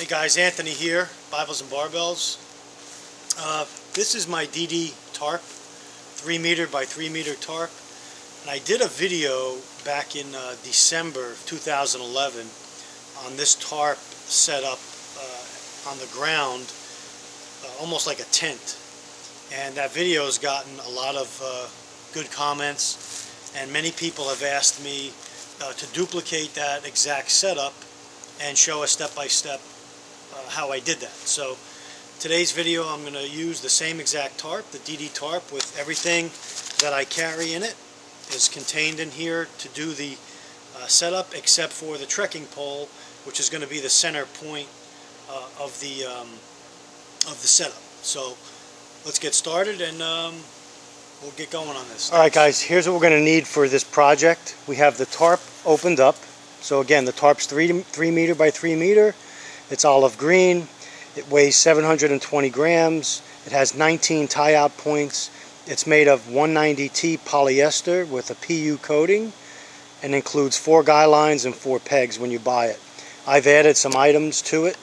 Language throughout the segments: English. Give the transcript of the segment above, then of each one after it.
Hey guys, Anthony here, Bibles and Barbells. This is my DD Tarp, 3 meter by 3 meter tarp. And I did a video back in December of 2011 on this tarp setup on the ground, almost like a tent. And that video has gotten a lot of good comments, and many people have asked me to duplicate that exact setup and show a step-by-step how I did that. So today's video I'm going to use the same exact tarp, the DD Tarp, with everything that I carry in it is contained in here to do the setup, except for the trekking pole, which is going to be the center point of the setup. So let's get started and we'll get going on this. Alright guys, here's what we're going to need for this project. We have the tarp opened up. So again, the tarp's 3 meter by 3 meter. It's olive green. It weighs 720 grams. It has 19 tie-out points. It's made of 190T polyester with a PU coating and includes 4 guy lines and 4 pegs when you buy it. I've added some items to it,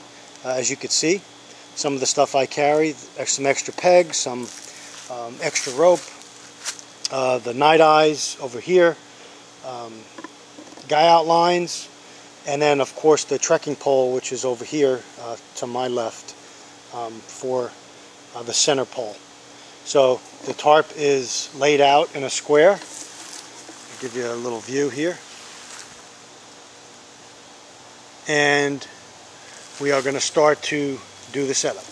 as you can see. Some of the stuff I carry, some extra pegs, some extra rope, the night eyes over here, guy outlines, and then of course the trekking pole, which is over here to my left, for the center pole. So the tarp is laid out in a square. I'll give you a little view here. And we are going to start to do the setup.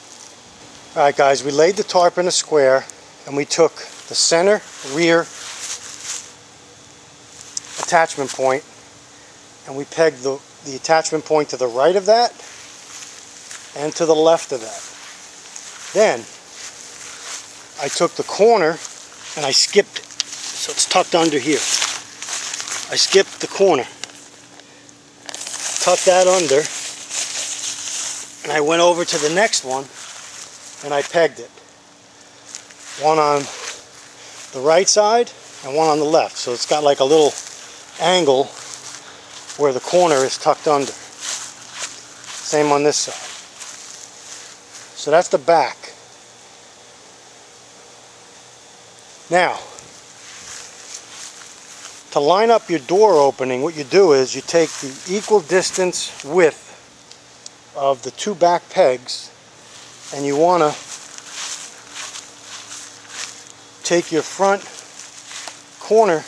Alright guys, we laid the tarp in a square and we took the center rear attachment point and we pegged the attachment point to the right of that and to the left of that. Then I took the corner and I skipped it, so it's tucked under here. I skipped the corner, tucked that under, and I went over to the next one and I pegged it. One on the right side and one on the left, so it's got like a little angle where the corner is tucked under. Same on this side. So that's the back. Now, to line up your door opening, what you do is you take the equal distance width of the 2 back pegs, and you want to take your front corner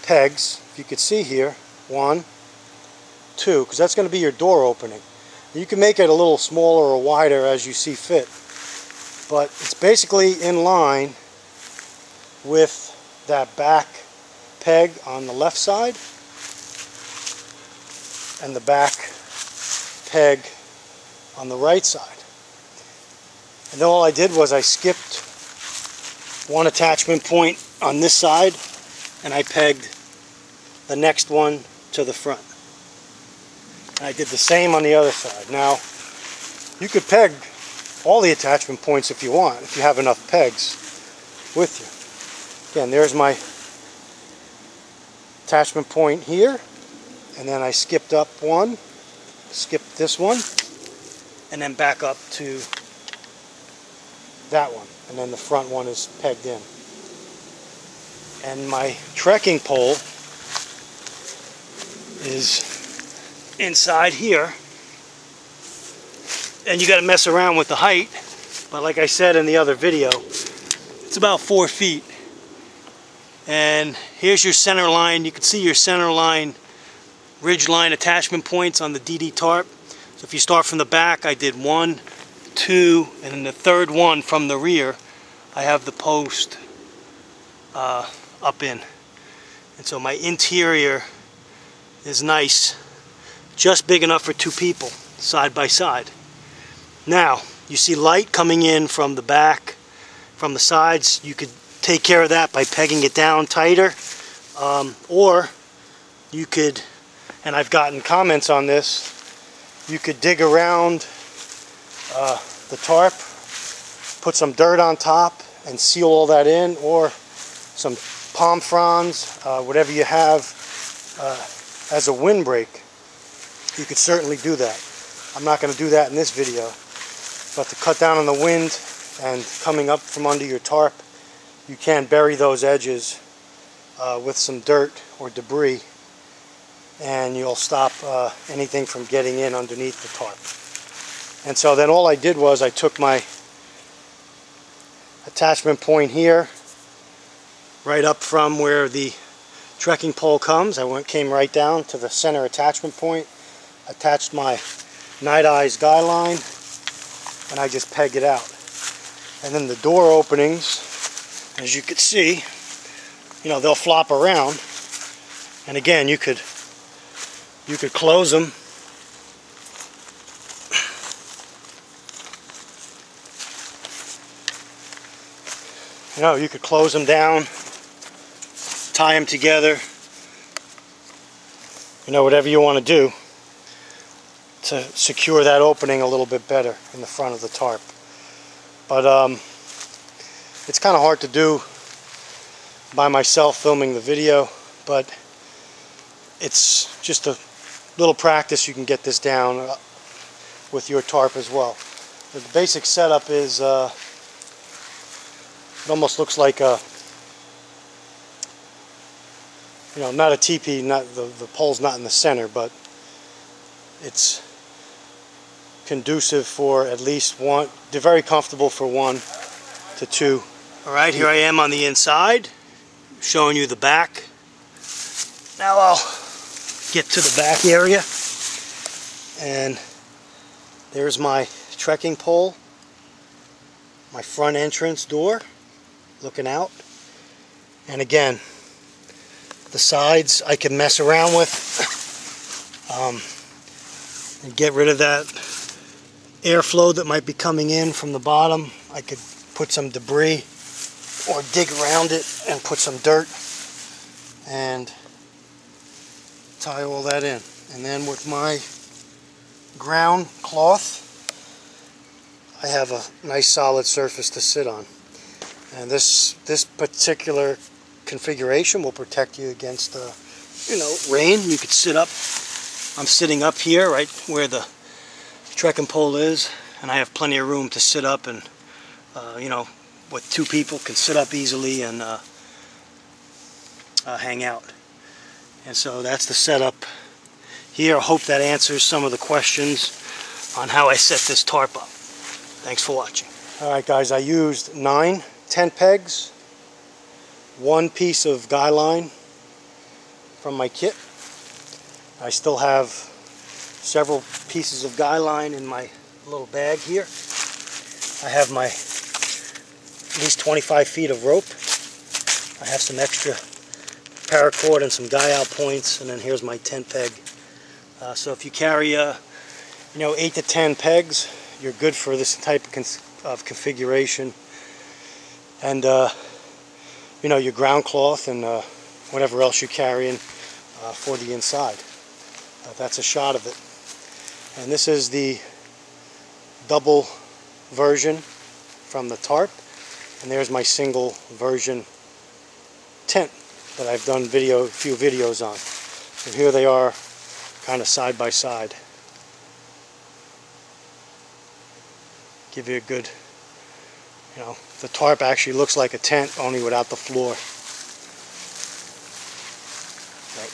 pegs, if you could see here, 1, 2, because that's going to be your door opening. You can make it a little smaller or wider as you see fit, but it's basically in line with that back peg on the left side and the back peg on the right side. And then all I did was I skipped one attachment point on this side and I pegged the next one to the front. And I did the same on the other side. Now, you could peg all the attachment points if you want, if you have enough pegs with you. Again, there's my attachment point here, and then I skipped up one, skipped this one, and then back up to that one, and then the front one is pegged in. And my trekking pole is inside here, and you got to mess around with the height, but like I said in the other video, it's about 4 feet. And here's your center line. You can see your center line ridge line attachment points on the DD Tarp. So if you start from the back, I did 1, 2, and then the third one from the rear, I have the post up in. And so my interior is nice, just big enough for 2 people, side by side. Now, you see light coming in from the back, from the sides. You could take care of that by pegging it down tighter, or you could, and I've gotten comments on this, you could dig around the tarp, put some dirt on top and seal all that in, or some palm fronds, whatever you have as a windbreak. You could certainly do that. I'm not going to do that in this video. But to cut down on the wind and coming up from under your tarp, you can bury those edges with some dirt or debris, and you'll stop anything from getting in underneath the tarp. And so then all I did was I took my attachment point here, right up from where the trekking pole comes. Came right down to the center attachment point, attached my Night Eyes guy line, and I just pegged it out. And then the door openings, as you can see, you know, they'll flop around. And again, you could close them. You know, you could close them down, tie them together, you know, whatever you want to do to secure that opening a little bit better in the front of the tarp. But it's kind of hard to do by myself filming the video, but it's just a little practice. You can get this down with your tarp as well. The basic setup is it almost looks like a, you know, not a teepee, not the pole's not in the center, but it's conducive for at least one. They're very comfortable for 1 to 2. All right, here I am on the inside, showing you the back. Now I'll get to the back area, and there's my trekking pole, my front entrance door looking out, and again, the sides I can mess around with and get rid of that airflow that might be coming in from the bottom. I could put some debris or dig around it and put some dirt and tie all that in. And then with my ground cloth, I have a nice solid surface to sit on. And this particular configuration will protect you against you know, rain. You could sit up. I'm sitting up here right where the trekking pole is, and I have plenty of room to sit up, and you know, with 2 people can sit up easily and hang out. And so that's the setup here. I hope that answers some of the questions on how I set this tarp up. Thanks for watching. Alright guys, I used 9 tent pegs, 1 piece of guy line from my kit. I still have several pieces of guy line in my little bag here. I have my at least 25 feet of rope. I have some extra paracord and some guy out points, and then here's my tent peg. So if you carry you know, 8 to 10 pegs, you're good for this type of configuration. And you know, your ground cloth and whatever else you're carrying for the inside. That's a shot of it. And this is the double version from the tarp, and there's my single version tent that I've done a few videos on. And here they are, kind of side by side. Give you a good, you know, the tarp actually looks like a tent, only without the floor. Right.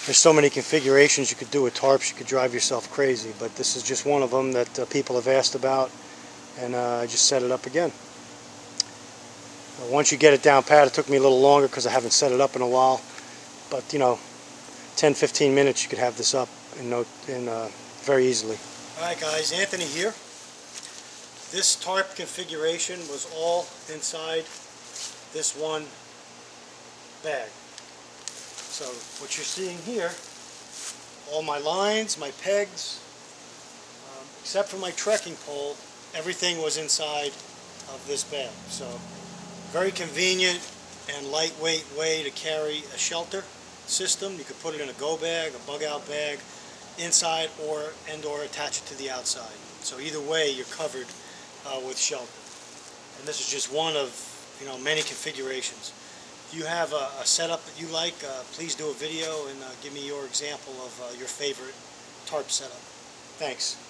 There's so many configurations you could do with tarps, you could drive yourself crazy, but this is just one of them that people have asked about, and I just set it up again. Once you get it down pat, it took me a little longer because I haven't set it up in a while, but you know, 10-15 minutes you could have this up very easily. Alright guys, Anthony here. This tarp configuration was all inside this one bag. So what you're seeing here, all my lines, my pegs, except for my trekking pole, everything was inside of this bag. So very convenient and lightweight way to carry a shelter system. You could put it in a go bag, a bug out bag, inside or attach it to the outside. So either way you're covered with shelter. And this is just one of, you know, many configurations. If you have a setup that you like, please do a video and give me your example of your favorite tarp setup. Thanks.